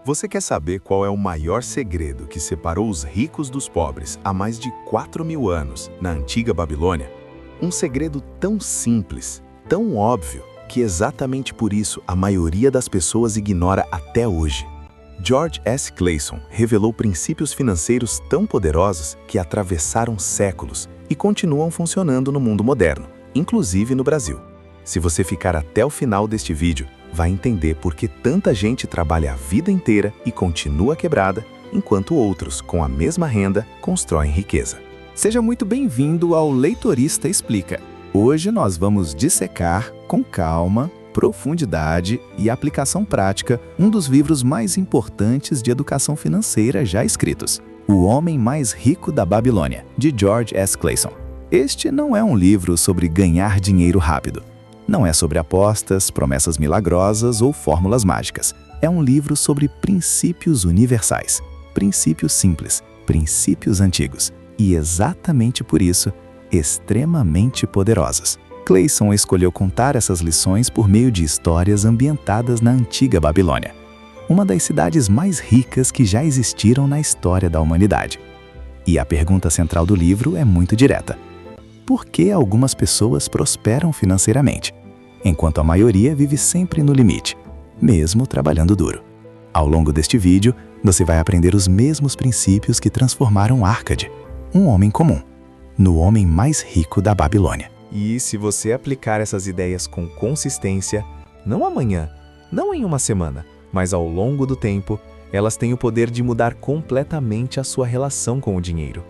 Você quer saber qual é o maior segredo que separou os ricos dos pobres há mais de 4.000 anos na antiga Babilônia? Um segredo tão simples, tão óbvio, que exatamente por isso a maioria das pessoas ignora até hoje. George S. Clason revelou princípios financeiros tão poderosos que atravessaram séculos e continuam funcionando no mundo moderno, inclusive no Brasil. Se você ficar até o final deste vídeo, vai entender por que tanta gente trabalha a vida inteira e continua quebrada, enquanto outros, com a mesma renda, constroem riqueza. Seja muito bem-vindo ao Leitorista Explica. Hoje nós vamos dissecar, com calma, profundidade e aplicação prática, um dos livros mais importantes de educação financeira já escritos, O Homem Mais Rico da Babilônia, de George S. Clason. Este não é um livro sobre ganhar dinheiro rápido. Não é sobre apostas, promessas milagrosas ou fórmulas mágicas. É um livro sobre princípios universais, princípios simples, princípios antigos e, exatamente por isso, extremamente poderosos. Clason escolheu contar essas lições por meio de histórias ambientadas na antiga Babilônia, uma das cidades mais ricas que já existiram na história da humanidade. E a pergunta central do livro é muito direta. Por que algumas pessoas prosperam financeiramente, enquanto a maioria vive sempre no limite, mesmo trabalhando duro? Ao longo deste vídeo, você vai aprender os mesmos princípios que transformaram Arcade, um homem comum, no homem mais rico da Babilônia. E se você aplicar essas ideias com consistência, não amanhã, não em uma semana, mas ao longo do tempo, elas têm o poder de mudar completamente a sua relação com o dinheiro.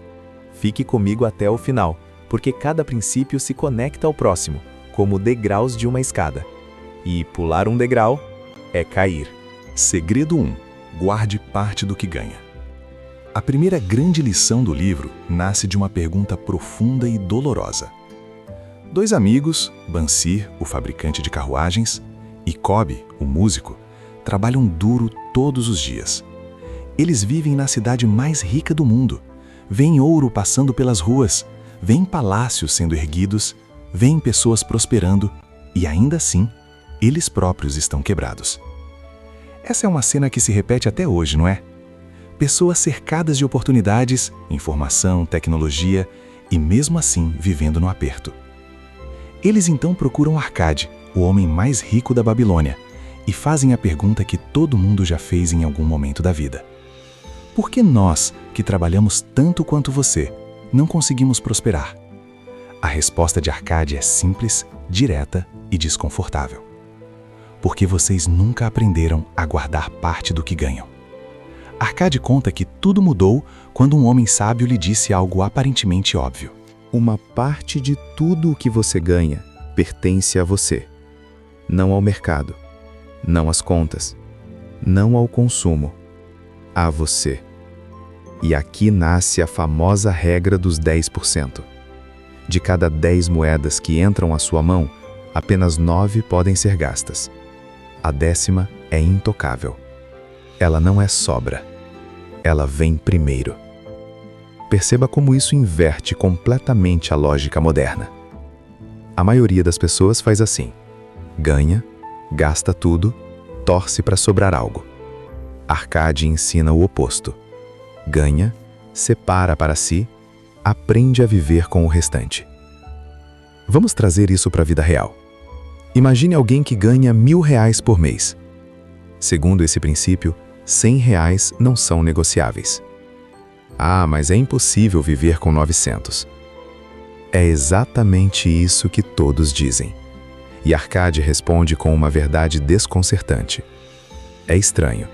Fique comigo até o final, porque cada princípio se conecta ao próximo, como degraus de uma escada. E pular um degrau é cair. Segredo 1. Guarde parte do que ganha. A primeira grande lição do livro nasce de uma pergunta profunda e dolorosa. Dois amigos, Bansir, o fabricante de carruagens, e Kobe, o músico, trabalham duro todos os dias. Eles vivem na cidade mais rica do mundo, veem ouro passando pelas ruas, veem palácios sendo erguidos, veem pessoas prosperando e, ainda assim, eles próprios estão quebrados. Essa é uma cena que se repete até hoje, não é? Pessoas cercadas de oportunidades, informação, tecnologia e, mesmo assim, vivendo no aperto. Eles então procuram Arcade, o homem mais rico da Babilônia, e fazem a pergunta que todo mundo já fez em algum momento da vida. Por que nós, que trabalhamos tanto quanto você, não conseguimos prosperar? A resposta de Arcade é simples, direta e desconfortável. Porque vocês nunca aprenderam a guardar parte do que ganham. Arcade conta que tudo mudou quando um homem sábio lhe disse algo aparentemente óbvio. Uma parte de tudo o que você ganha pertence a você, não ao mercado, não às contas, não ao consumo, a você. E aqui nasce a famosa regra dos 10%. De cada 10 moedas que entram à sua mão, apenas 9 podem ser gastas. A 10ª é intocável. Ela não é sobra. Ela vem primeiro. Perceba como isso inverte completamente a lógica moderna. A maioria das pessoas faz assim: ganha, gasta tudo, torce para sobrar algo. Arcade ensina o oposto. Ganha, separa para si, aprende a viver com o restante. Vamos trazer isso para a vida real. Imagine alguém que ganha R$1.000 por mês. Segundo esse princípio, R$100 não são negociáveis. Ah, mas é impossível viver com 900. É exatamente isso que todos dizem. E Arcade responde com uma verdade desconcertante. É estranho,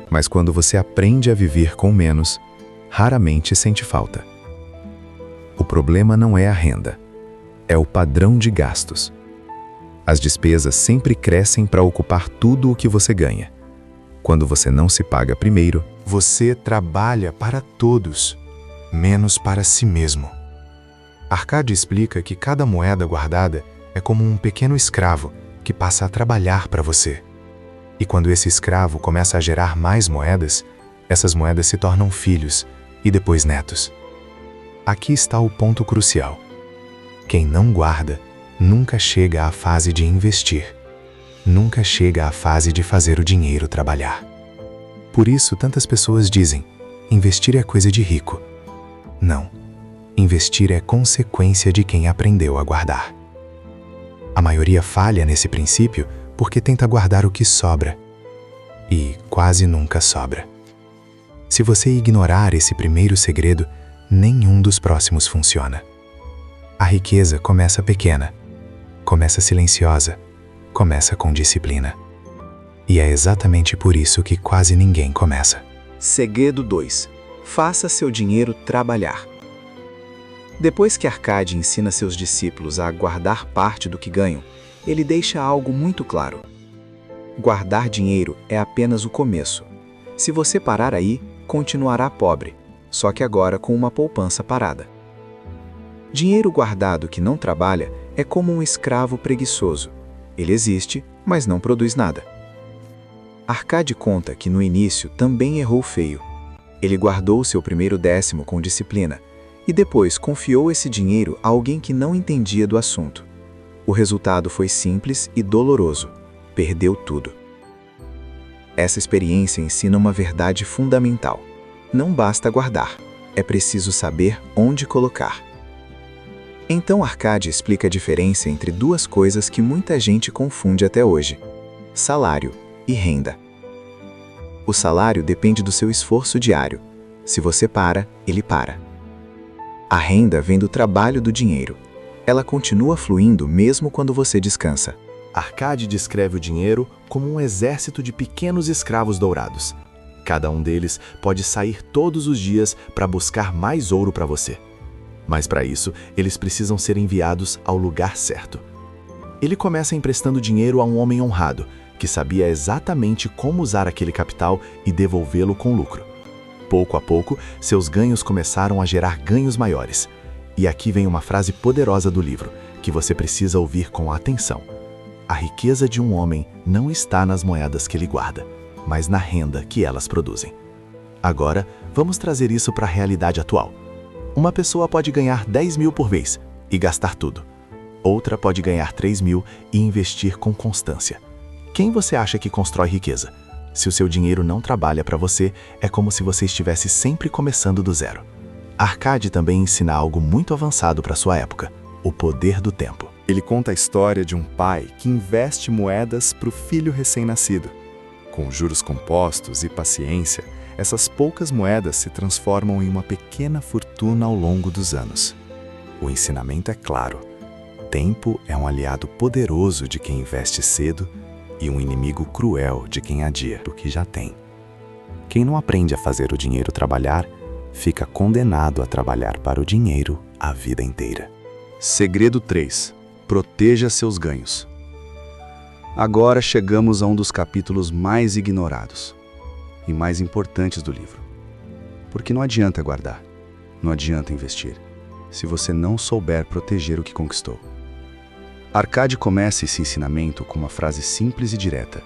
mas quando você aprende a viver com menos, raramente sente falta. O problema não é a renda, é o padrão de gastos. As despesas sempre crescem para ocupar tudo o que você ganha. Quando você não se paga primeiro, você trabalha para todos, menos para si mesmo. Arcade explica que cada moeda guardada é como um pequeno escravo que passa a trabalhar para você. E quando esse escravo começa a gerar mais moedas, essas moedas se tornam filhos e depois netos. Aqui está o ponto crucial. Quem não guarda nunca chega à fase de investir. Nunca chega à fase de fazer o dinheiro trabalhar. Por isso, tantas pessoas dizem: investir é coisa de rico. Não. Investir é consequência de quem aprendeu a guardar. A maioria falha nesse princípio porque tenta guardar o que sobra. E quase nunca sobra. Se você ignorar esse primeiro segredo, nenhum dos próximos funciona. A riqueza começa pequena, começa silenciosa, começa com disciplina. E é exatamente por isso que quase ninguém começa. Segredo 2. Faça seu dinheiro trabalhar. Depois que Arcade ensina seus discípulos a guardar parte do que ganham, ele deixa algo muito claro. Guardar dinheiro é apenas o começo. Se você parar aí, continuará pobre, só que agora com uma poupança parada. Dinheiro guardado que não trabalha é como um escravo preguiçoso. Ele existe, mas não produz nada. Arcade conta que no início também errou feio. Ele guardou seu primeiro décimo com disciplina e depois confiou esse dinheiro a alguém que não entendia do assunto. O resultado foi simples e doloroso. Perdeu tudo. Essa experiência ensina uma verdade fundamental. Não basta guardar, é preciso saber onde colocar. Então Arcade explica a diferença entre duas coisas que muita gente confunde até hoje: salário e renda. O salário depende do seu esforço diário. Se você para, ele para. A renda vem do trabalho do dinheiro. Ela continua fluindo mesmo quando você descansa. Arcade descreve o dinheiro como um exército de pequenos escravos dourados. Cada um deles pode sair todos os dias para buscar mais ouro para você. Mas para isso, eles precisam ser enviados ao lugar certo. Ele começa emprestando dinheiro a um homem honrado, que sabia exatamente como usar aquele capital e devolvê-lo com lucro. Pouco a pouco, seus ganhos começaram a gerar ganhos maiores. E aqui vem uma frase poderosa do livro, que você precisa ouvir com atenção. A riqueza de um homem não está nas moedas que ele guarda, mas na renda que elas produzem. Agora, vamos trazer isso para a realidade atual. Uma pessoa pode ganhar 10 mil por mês e gastar tudo. Outra pode ganhar 3 mil e investir com constância. Quem você acha que constrói riqueza? Se o seu dinheiro não trabalha para você, é como se você estivesse sempre começando do zero. Arcade também ensina algo muito avançado para sua época: o poder do tempo. Ele conta a história de um pai que investe moedas para o filho recém-nascido. Com juros compostos e paciência, essas poucas moedas se transformam em uma pequena fortuna ao longo dos anos. O ensinamento é claro: tempo é um aliado poderoso de quem investe cedo e um inimigo cruel de quem adia o que já tem. Quem não aprende a fazer o dinheiro trabalhar, fica condenado a trabalhar para o dinheiro a vida inteira. Segredo 3. Proteja seus ganhos. Agora chegamos a um dos capítulos mais ignorados e mais importantes do livro. Porque não adianta guardar, não adianta investir, se você não souber proteger o que conquistou. Arcade começa esse ensinamento com uma frase simples e direta: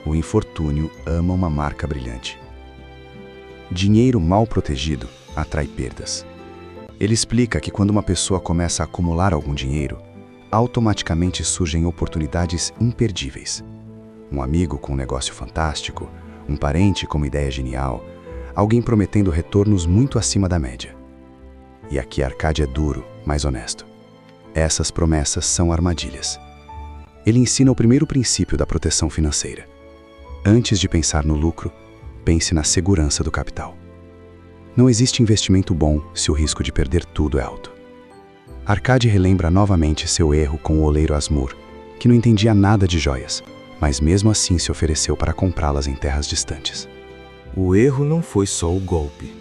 o infortúnio ama uma marca brilhante. Dinheiro mal protegido atrai perdas. Ele explica que quando uma pessoa começa a acumular algum dinheiro, automaticamente surgem oportunidades imperdíveis. Um amigo com um negócio fantástico, um parente com uma ideia genial, alguém prometendo retornos muito acima da média. E aqui Arcade é duro, mas honesto. Essas promessas são armadilhas. Ele ensina o primeiro princípio da proteção financeira. Antes de pensar no lucro, pense na segurança do capital. Não existe investimento bom se o risco de perder tudo é alto. Arcade relembra novamente seu erro com o oleiro Asmur, que não entendia nada de joias, mas mesmo assim se ofereceu para comprá-las em terras distantes. O erro não foi só o golpe.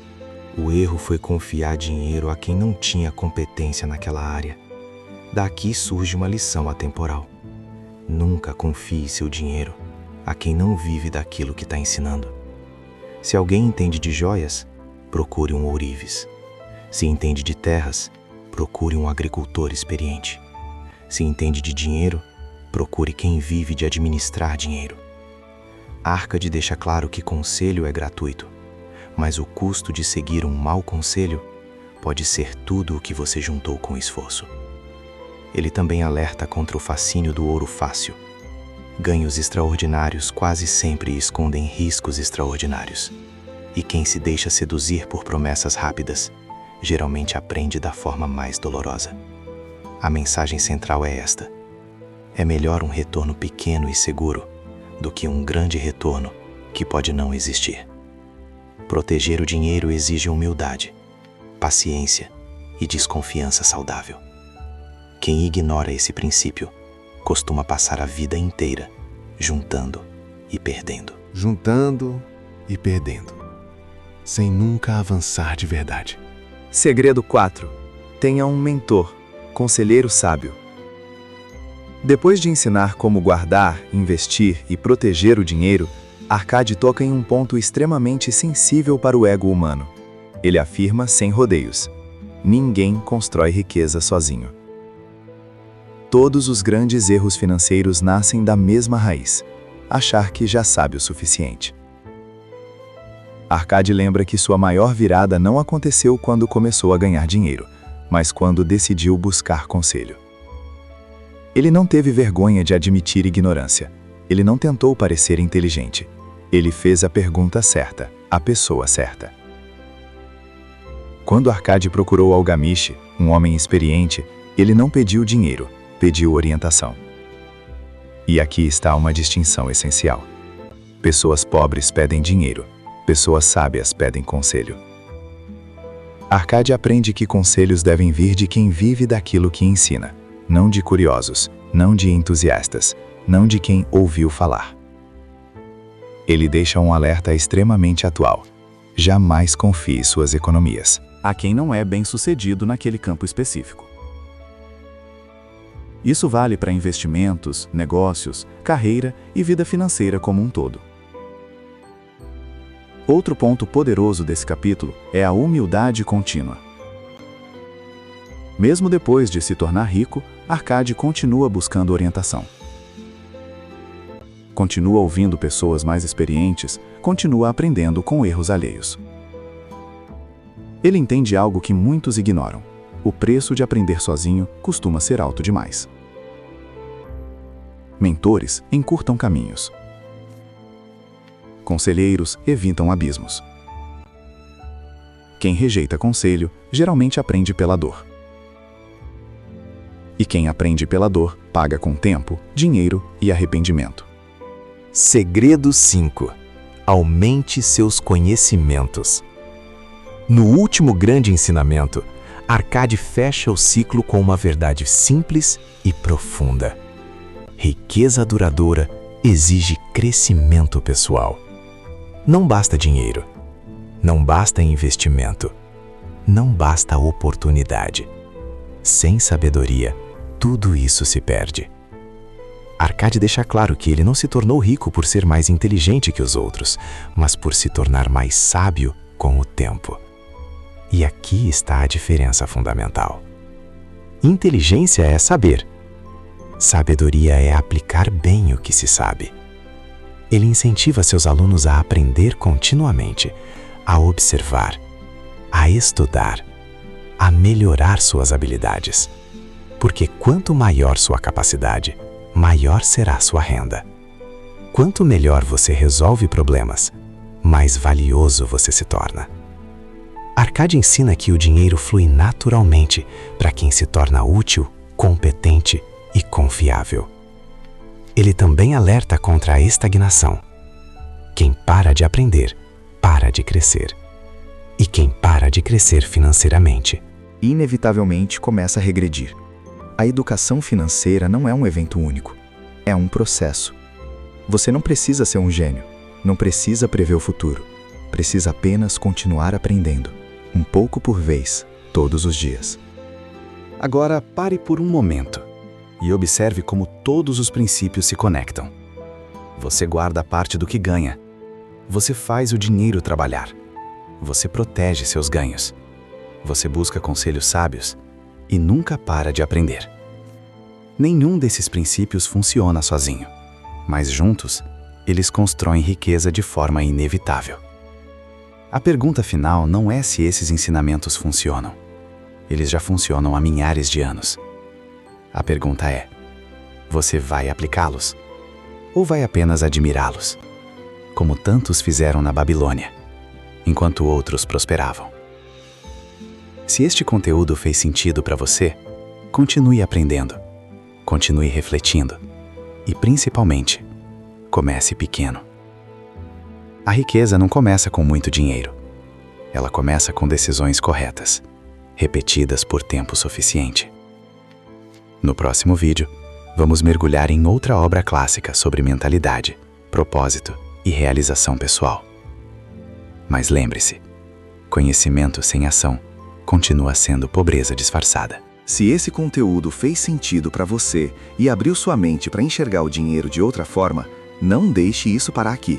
O erro foi confiar dinheiro a quem não tinha competência naquela área. Daqui surge uma lição atemporal. Nunca confie seu dinheiro a quem não vive daquilo que está ensinando. Se alguém entende de joias, procure um ourives. Se entende de terras, procure um agricultor experiente. Se entende de dinheiro, procure quem vive de administrar dinheiro. Arcade deixa claro que conselho é gratuito, mas o custo de seguir um mau conselho pode ser tudo o que você juntou com esforço. Ele também alerta contra o fascínio do ouro fácil. Ganhos extraordinários quase sempre escondem riscos extraordinários. E quem se deixa seduzir por promessas rápidas, geralmente aprende da forma mais dolorosa. A mensagem central é esta: é melhor um retorno pequeno e seguro do que um grande retorno que pode não existir. Proteger o dinheiro exige humildade, paciência e desconfiança saudável. Quem ignora esse princípio costuma passar a vida inteira juntando e perdendo. Juntando e perdendo, sem nunca avançar de verdade. Segredo 4. Tenha um mentor, conselheiro sábio. Depois de ensinar como guardar, investir e proteger o dinheiro, Arcade toca em um ponto extremamente sensível para o ego humano. Ele afirma sem rodeios: ninguém constrói riqueza sozinho. Todos os grandes erros financeiros nascem da mesma raiz: achar que já sabe o suficiente. Arcade lembra que sua maior virada não aconteceu quando começou a ganhar dinheiro, mas quando decidiu buscar conselho. Ele não teve vergonha de admitir ignorância. Ele não tentou parecer inteligente. Ele fez a pergunta certa, à pessoa certa. Quando Arcade procurou Algamish, um homem experiente, ele não pediu dinheiro, pediu orientação. E aqui está uma distinção essencial. Pessoas pobres pedem dinheiro, pessoas sábias pedem conselho. Arcade aprende que conselhos devem vir de quem vive daquilo que ensina, não de curiosos, não de entusiastas, não de quem ouviu falar. Ele deixa um alerta extremamente atual: jamais confie suas economias A quem não é bem-sucedido naquele campo específico. Isso vale para investimentos, negócios, carreira e vida financeira como um todo. Outro ponto poderoso desse capítulo é a humildade contínua. Mesmo depois de se tornar rico, Arcade continua buscando orientação. Continua ouvindo pessoas mais experientes, continua aprendendo com erros alheios. Ele entende algo que muitos ignoram: o preço de aprender sozinho costuma ser alto demais. Mentores encurtam caminhos. Conselheiros evitam abismos. Quem rejeita conselho geralmente aprende pela dor. E quem aprende pela dor paga com tempo, dinheiro e arrependimento. Segredo 5. Aumente seus conhecimentos. No último grande ensinamento, Arcade fecha o ciclo com uma verdade simples e profunda. Riqueza duradoura exige crescimento pessoal. Não basta dinheiro. Não basta investimento. Não basta oportunidade. Sem sabedoria, tudo isso se perde. Arcade deixa claro que ele não se tornou rico por ser mais inteligente que os outros, mas por se tornar mais sábio com o tempo. E aqui está a diferença fundamental. Inteligência é saber. Sabedoria é aplicar bem o que se sabe. Ele incentiva seus alunos a aprender continuamente, a observar, a estudar, a melhorar suas habilidades. Porque quanto maior sua capacidade, maior será sua renda. Quanto melhor você resolve problemas, mais valioso você se torna. Arcade ensina que o dinheiro flui naturalmente para quem se torna útil, competente e confiável. Ele também alerta contra a estagnação. Quem para de aprender, para de crescer. E quem para de crescer financeiramente, inevitavelmente começa a regredir. A educação financeira não é um evento único, é um processo. Você não precisa ser um gênio, não precisa prever o futuro, precisa apenas continuar aprendendo, um pouco por vez, todos os dias. Agora pare por um momento e observe como todos os princípios se conectam. Você guarda parte do que ganha. Você faz o dinheiro trabalhar. Você protege seus ganhos. Você busca conselhos sábios e nunca para de aprender. Nenhum desses princípios funciona sozinho, mas juntos, eles constroem riqueza de forma inevitável. A pergunta final não é se esses ensinamentos funcionam. Eles já funcionam há milhares de anos. A pergunta é: você vai aplicá-los? Ou vai apenas admirá-los, como tantos fizeram na Babilônia, enquanto outros prosperavam? Se este conteúdo fez sentido para você, continue aprendendo, continue refletindo e, principalmente, comece pequeno. A riqueza não começa com muito dinheiro. Ela começa com decisões corretas, repetidas por tempo suficiente. No próximo vídeo, vamos mergulhar em outra obra clássica sobre mentalidade, propósito e realização pessoal. Mas lembre-se, conhecimento sem ação continua sendo pobreza disfarçada. Se esse conteúdo fez sentido para você e abriu sua mente para enxergar o dinheiro de outra forma, não deixe isso parar aqui.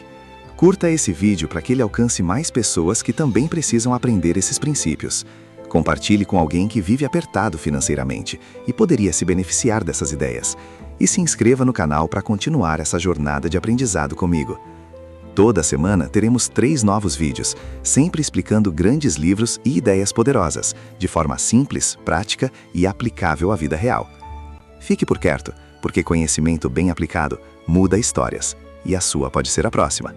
Curta esse vídeo para que ele alcance mais pessoas que também precisam aprender esses princípios. Compartilhe com alguém que vive apertado financeiramente e poderia se beneficiar dessas ideias. E se inscreva no canal para continuar essa jornada de aprendizado comigo. Toda semana teremos 3 novos vídeos, sempre explicando grandes livros e ideias poderosas, de forma simples, prática e aplicável à vida real. Fique por perto, porque conhecimento bem aplicado muda histórias, e a sua pode ser a próxima.